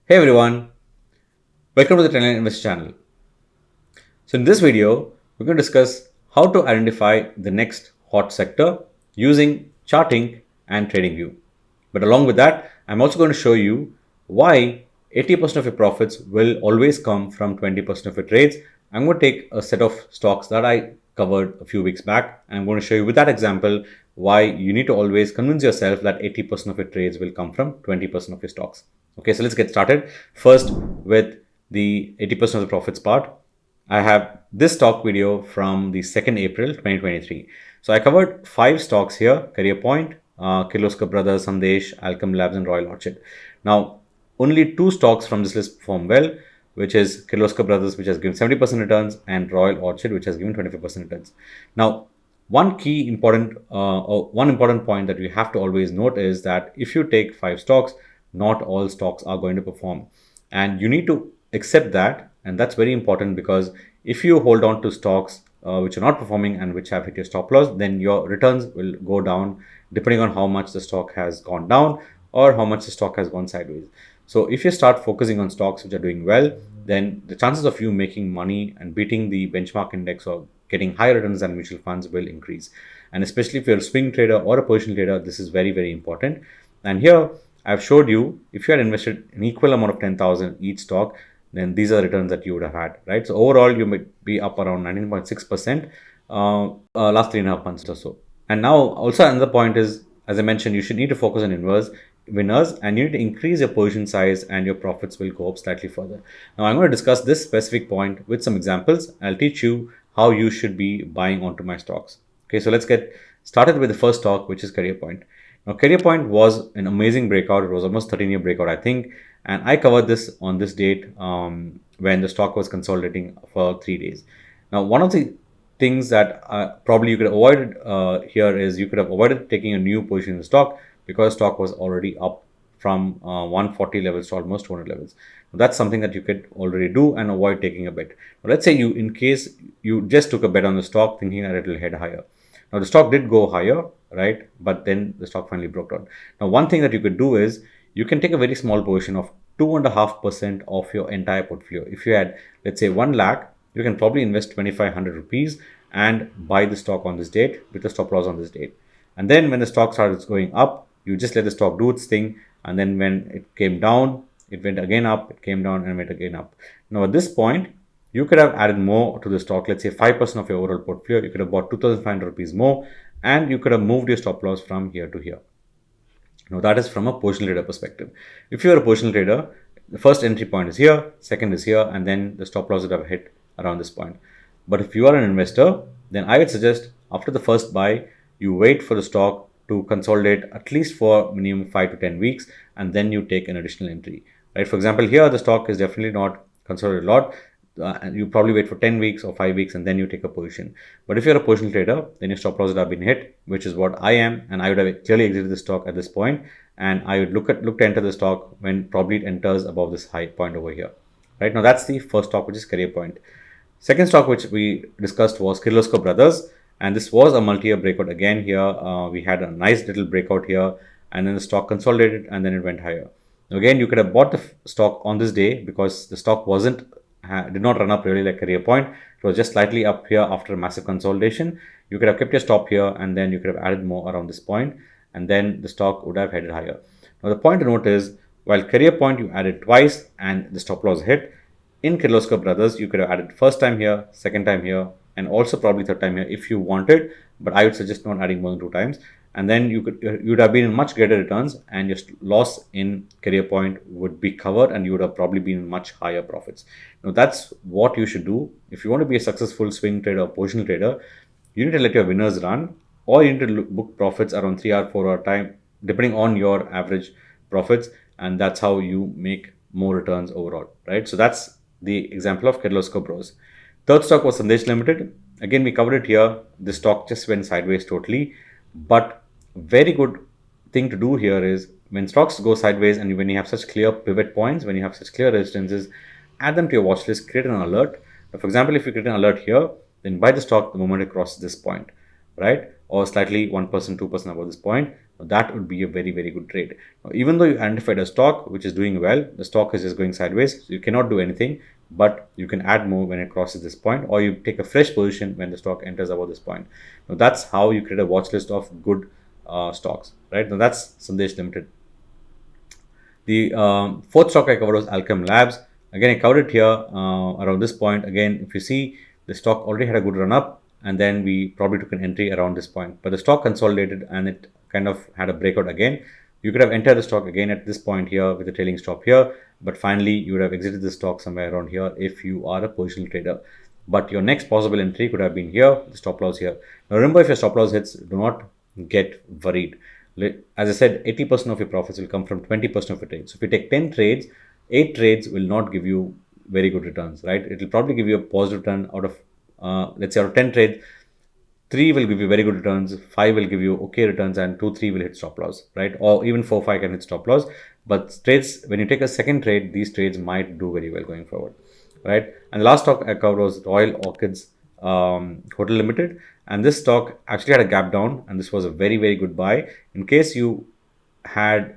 Hey everyone, welcome to the Trendline Invest channel. So in this video, we're going to discuss how to identify the next hot sector using Chartink and TradingView. But along with that, I'm also going to show you why 80% of your profits will always come from 20% of your trades. I'm going to take a set of stocks that I covered a few weeks back, and I'm going to show you with that example why you need to always convince yourself that 80% of your trades will come from 20% of your stocks. Okay, so let's get started. First, with the 80% of the profits part, I have this stock video from the 2nd April 2023. So I covered 5 stocks here: Career Point, Kirloskar Brothers, Sandesh, Alkem Labs, and Royal Orchid. Now, only 2 stocks from this list perform well, which is Kirloskar Brothers, which has given 70% returns, and Royal Orchid, which has given 25% returns. Now, one important point that we have to always note is that if you take 5 stocks, not all stocks are going to perform, and you need to accept that. And that's very important, because if you hold on to stocks which are not performing and which have hit your stop loss, then your returns will go down depending on how much the stock has gone down or how much the stock has gone sideways. So if you start focusing on stocks which are doing well, then the chances of you making money and beating the benchmark index or getting higher returns than mutual funds will increase. And especially if you're a swing trader or a position trader, this is very, very important. And here I've showed you, if you had invested an equal amount of 10,000 each stock, then these are the returns that you would have had, right? So overall, you might be up around 19.6% last 3.5 months or so. And now also another point is, as I mentioned, you should need to focus on winners, and you need to increase your position size, and your profits will go up slightly further. Now I'm going to discuss this specific point with some examples. I'll teach you how you should be buying onto my stocks. Okay, so let's get started with the first stock, which is Career Point. Now, Career Point was an amazing breakout. It was almost 13-year breakout, I think. And I covered this on this date when the stock was consolidating for 3 days. Now, one of the things that probably you could have avoided here is you could have avoided taking a new position in the stock, because stock was already up from 140 levels to almost 200 levels. Now, that's something that you could already do and avoid taking a bet. Now, let's say in case you just took a bet on the stock thinking that it will head higher. Now, the stock did go higher, right? But then the stock finally broke down. Now, one thing that you could do is you can take a very small portion of 2.5% of your entire portfolio. If you had, let's say, 1 lakh, you can probably invest 2,500 rupees and buy the stock on this date with a stop loss on this date. And then when the stock starts going up, you just let the stock do its thing. And then when it came down, it went again up, it came down and went again up. Now, at this point, you could have added more to the stock, let's say 5% of your overall portfolio. You could have bought 2,500 rupees more, and you could have moved your stop loss from here to here. Now, that is from a positional trader perspective. If you are a positional trader, the first entry point is here, second is here, and then the stop loss would have hit around this point. But if you are an investor, then I would suggest after the first buy, you wait for the stock to consolidate at least for minimum 5 to 10 weeks, and then you take an additional entry. Right? For example, here the stock is definitely not consolidated a lot. And you probably wait for 10 weeks or 5 weeks, and then you take a position. But if you're a position trader, then your stop loss would have been hit, which is what I am, and I would have clearly exited the stock at this point, and I would look to enter the stock when probably it enters above this high point over here. Right now, that's the first stock, which is Career Point. Second stock which we discussed was Kirloskar Brothers, and this was a multi-year breakout again. Here we had a nice little breakout here, and then the stock consolidated and then it went higher. Now, again, you could have bought the stock on this day, because the stock did not run up really like Career Point. It was just slightly up here after a massive consolidation. You could have kept your stop here, and then you could have added more around this point, and then the stock would have headed higher. Now, the point to note is, while Career Point you added twice and the stop loss hit, in Kirloskar Brothers you could have added first time here, second time here, and also probably third time here if you wanted, but I would suggest not adding more than 2 times. And then you would have been in much greater returns, and your loss in Career Point would be covered, and you would have probably been in much higher profits. Now, that's what you should do if you want to be a successful swing trader or positional trader. You need to let your winners run, or you need to book profits around 3 or 4 hour time, depending on your average profits, and that's how you make more returns overall, right? So that's the example of Kirloskar Bros. Third stock was Sandesh Limited. Again, we covered it here. The stock just went sideways totally, but very good thing to do here is, when stocks go sideways and when you have such clear pivot points, when you have such clear resistances, add them to your watch list, create an alert. Now, for example, if you create an alert here, then buy the stock the moment it crosses this point, right? or slightly 1%, 2% above this point, that would be a very, very good trade. Now, even though you identified a stock which is doing well, the stock is just going sideways, so you cannot do anything, but you can add more when it crosses this point, or you take a fresh position when the stock enters above this point. Now, that's how you create a watch list of good stocks, right? Now, that's Sandesh Limited. The fourth stock I covered was Alkem Labs. Again, I covered it here around this point. Again, if you see, the stock already had a good run up, and then we probably took an entry around this point. But the stock consolidated and it kind of had a breakout again. You could have entered the stock again at this point here with a trailing stop here, but finally you would have exited the stock somewhere around here if you are a positional trader. But your next possible entry could have been here, the stop loss here. Now remember, if your stop loss hits, do not get worried. As I said, 80% of your profits will come from 20% of your trades. So if you take 10 trades, 8 trades will not give you very good returns, right? It will probably give you a positive return out of, let's say out of 10 trades, 3 will give you very good returns, 5 will give you okay returns, and 2, 3 will hit stop loss, right? Or even 4, 5 can hit stop loss. But trades, when you take a second trade, these trades might do very well going forward, right? And the last stock I covered was Royal Orchids Hotel Limited, and this stock actually had a gap down, and this was a very, very good buy. In case you had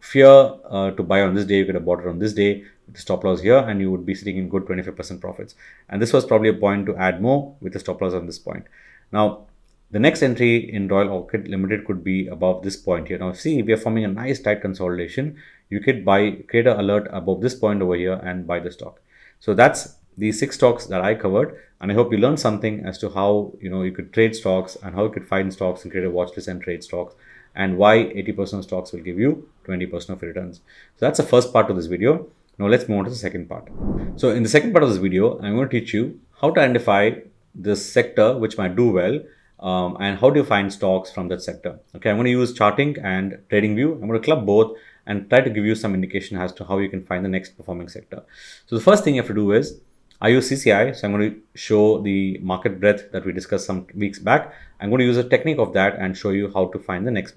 fear to buy on this day, you could have bought it on this day with the stop loss here, and you would be sitting in good 25% profits. And this was probably a point to add more with the stop loss on this point. Now, the next entry in Royal Orchid Limited could be above this point here. Now, see, we are forming a nice tight consolidation. You could create an alert above this point over here and buy the stock. So that's the 6 stocks that I covered, and I hope you learned something as to how you could trade stocks and how you could find stocks and create a watch list and trade stocks, and why 80% of stocks will give you 20% of returns. So that's the first part of this video. Now let's move on to the second part. So in the second part of this video, I'm going to teach you how to identify this sector which might do well, and how do you find stocks from that sector. Okay, I'm going to use Chartink and TradingView. I'm going to club both and try to give you some indication as to how you can find the next performing sector. So the first thing you have to do is, I use CCI, so I'm going to show the market breadth that we discussed some weeks back. I'm going to use a technique of that and show you how to find the next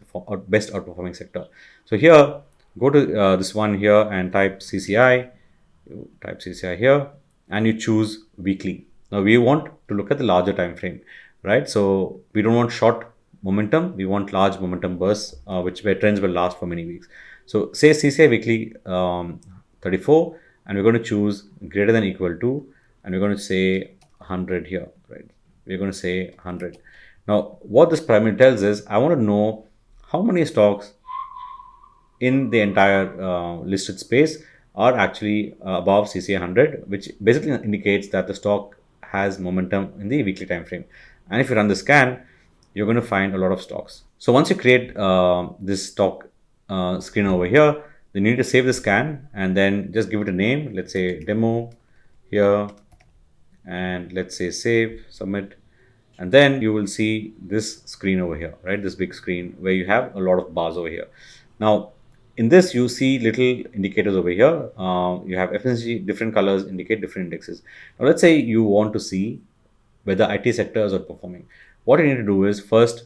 best outperforming sector. So here, go to this one here and type CCI. You type CCI here, and you choose weekly. Now we want to look at the larger time frame, right? So we don't want short momentum. We want large momentum bursts, where trends will last for many weeks. So say CCI weekly 34, and we're going to choose greater than equal to, and we're going to say 100 here, right? We're going to say 100. Now, what this primarily tells is, I want to know how many stocks in the entire listed space are actually above CCI 100, which basically indicates that the stock has momentum in the weekly time frame. And if you run the scan, you're going to find a lot of stocks. So once you create this stock screen over here, then you need to save the scan and then just give it a name. Let's say demo here, and let's say save, submit, and then you will see this screen over here, right? This big screen where you have a lot of bars over here. Now, in this, you see little indicators over here. You have FMCG, different colors indicate different indexes. Now, let's say you want to see whether IT sectors are performing. What you need to do is first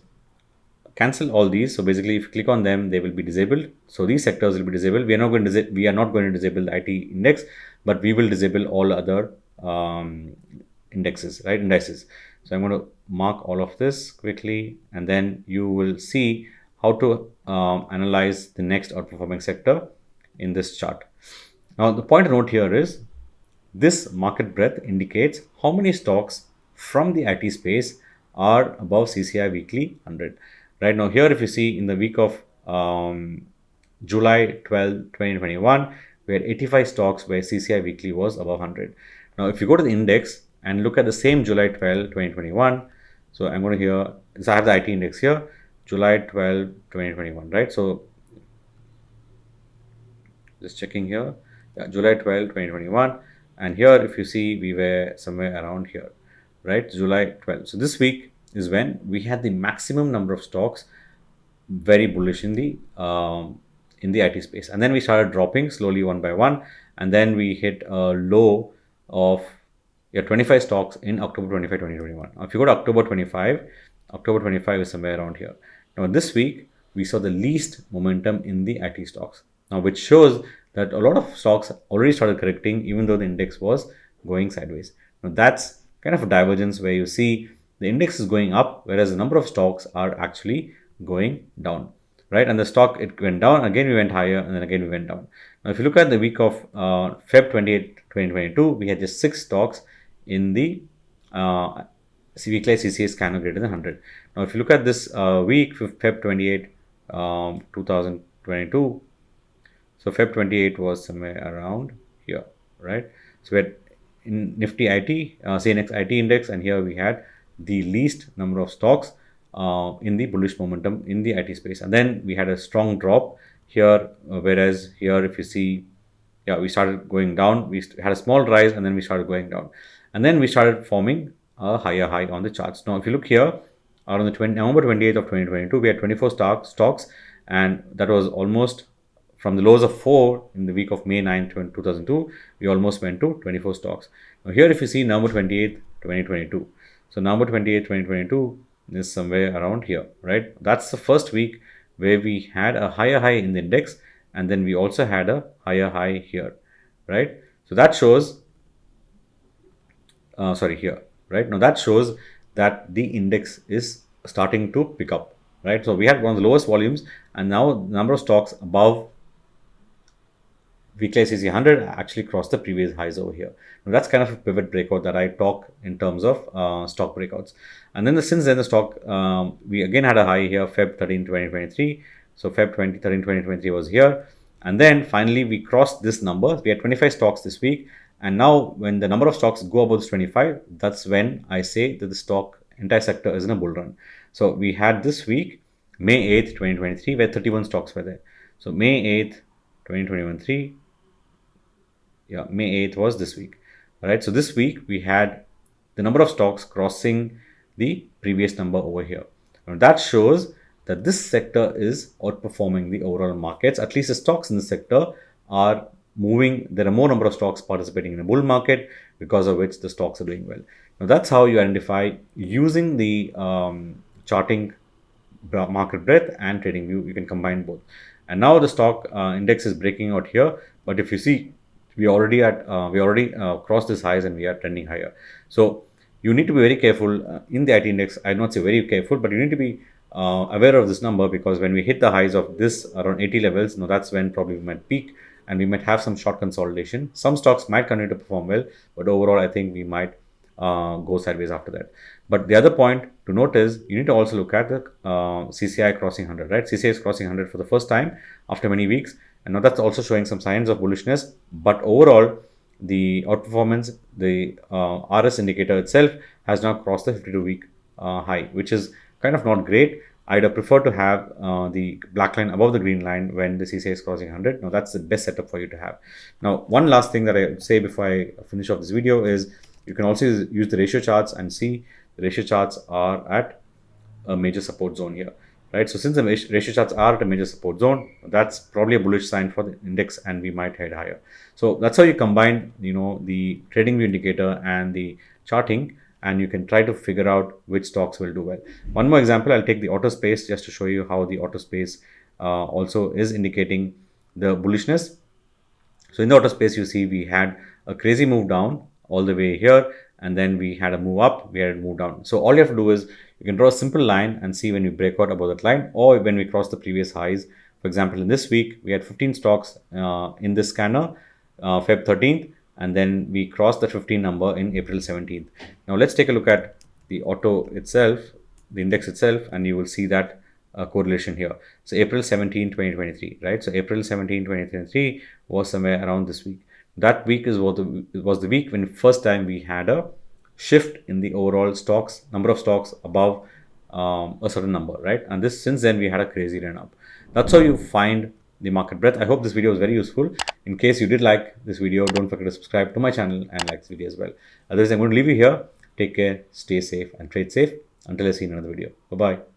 cancel all these. So basically, if you click on them, they will be disabled. So these sectors will be disabled. We are not going to disable the IT index, but we will disable all other indexes, right? Indices. So I'm going to mark all of this quickly, and then you will see how to analyze the next outperforming sector in this chart. Now, the point to note here is this market breadth indicates how many stocks from the IT space are above CCI weekly 100. Right now, here, if you see in the week of July 12, 2021, we had 85 stocks where CCI weekly was above 100. Now, if you go to the index and look at the same July 12, 2021, so I'm going to here, so I have the IT index here, July 12, 2021, right? So just checking here, yeah, July 12, 2021. And here, if you see, we were somewhere around here, right? July 12. So this week is when we had the maximum number of stocks very bullish in the IT space, and then we started dropping slowly one by one, and then we hit a low of 25 stocks in October 25, 2021. Now, if you go to October 25 is somewhere around here. Now this week we saw the least momentum in the IT stocks, now which shows that a lot of stocks already started correcting even though the index was going sideways. Now that's kind of a divergence where you see the index is going up, whereas the number of stocks are actually going down, right? And the stock, it went down, again we went higher, and then again we went down. Now, if you look at the week of Feb 28, 2022, we had just 6 stocks in the weekly CCA scanner greater than 100. Now, if you look at this week, Feb 28, 2022, so Feb 28 was somewhere around here, right? So we had in Nifty IT, CNX IT index, and here we had the least number of stocks in the bullish momentum in the IT space. And then we had a strong drop here, whereas here, if you see, yeah, we started going down. We had a small rise, and then we started going down. And then we started forming a higher high on the charts. Now, if you look here, on the November 28th of 2022, we had 24 stocks, and that was almost from the lows of 4 in the week of May 9, 2002, we almost went to 24 stocks. Now, here, if you see November 28th, 2022, so November 28th, 2022 is somewhere around here, right? That's the first week where we had a higher high in the index, and then we also had a higher high here, right? So that shows, here, right? Now that shows that the index is starting to pick up, right? So we had one of the lowest volumes, and now the number of stocks above weekly ICC 100 actually crossed the previous highs over here. Now that's kind of a pivot breakout that I talk in terms of stock breakouts. And then since then the stock, we again had a high here, Feb 13, 2023. So Feb 13, 2023 was here. And then finally we crossed this number. We had 25 stocks this week. And now when the number of stocks go above this 25, that's when I say that the stock entire sector is in a bull run. So we had this week, May 8th, 2023, where 31 stocks were there. So May 8th, 2023, yeah, May 8th was this week. All right. So this week we had the number of stocks crossing the previous number over here. Now that shows that this sector is outperforming the overall markets. At least the stocks in the sector are moving. There are more number of stocks participating in a bull market, because of which the stocks are doing well. Now that's how you identify using the Chartink market breadth and trading view. You can combine both. And now the stock index is breaking out here. But if you see, we already crossed this highs and we are trending higher. So you need to be very careful in the IT index. I not say very careful, but you need to be aware of this number, because when we hit the highs of this around 80 levels, now that's when probably we might peak and we might have some short consolidation. Some stocks might continue to perform well, but overall I think we might go sideways after that. But the other point to note is you need to also look at the CCI crossing 100, right? CCI is crossing 100 for the first time after many weeks. And now that's also showing some signs of bullishness. But overall, the outperformance, the RS indicator itself has now crossed the 52-week high, which is kind of not great. I'd have preferred to have the black line above the green line when the CCI is crossing 100. Now, that's the best setup for you to have. Now, one last thing that I would say before I finish off this video is you can also use the ratio charts and see the ratio charts are at a major support zone here. Right, so since the ratio charts are at a major support zone, that's probably a bullish sign for the index, and we might head higher. So that's how you combine, the trading view indicator and the charting, and you can try to figure out which stocks will do well. One more example, I'll take the auto space just to show you how the auto space also is indicating the bullishness. So in the auto space, you see we had a crazy move down all the way here, and then we had a move up, we had a move down. So all you have to do is you can draw a simple line and see when we break out above that line, or when we cross the previous highs. For example, in this week, we had 15 stocks in this scanner, Feb 13th, and then we crossed the 15 number in April 17th. Now let's take a look at the auto itself, the index itself, and you will see that correlation here. So April 17, 2023, right? So April 17, 2023 was somewhere around this week. That week was the week when first time we had a shift in the overall stocks, number of stocks above a certain number, right? And since then we had a crazy run up. That's how you find the market breadth. I hope this video was very useful. In case you did like this video, don't forget to subscribe to my channel and like this video as well. Otherwise, I'm going to leave you here. Take care, stay safe, and trade safe. Until I see you in another video. Bye-bye.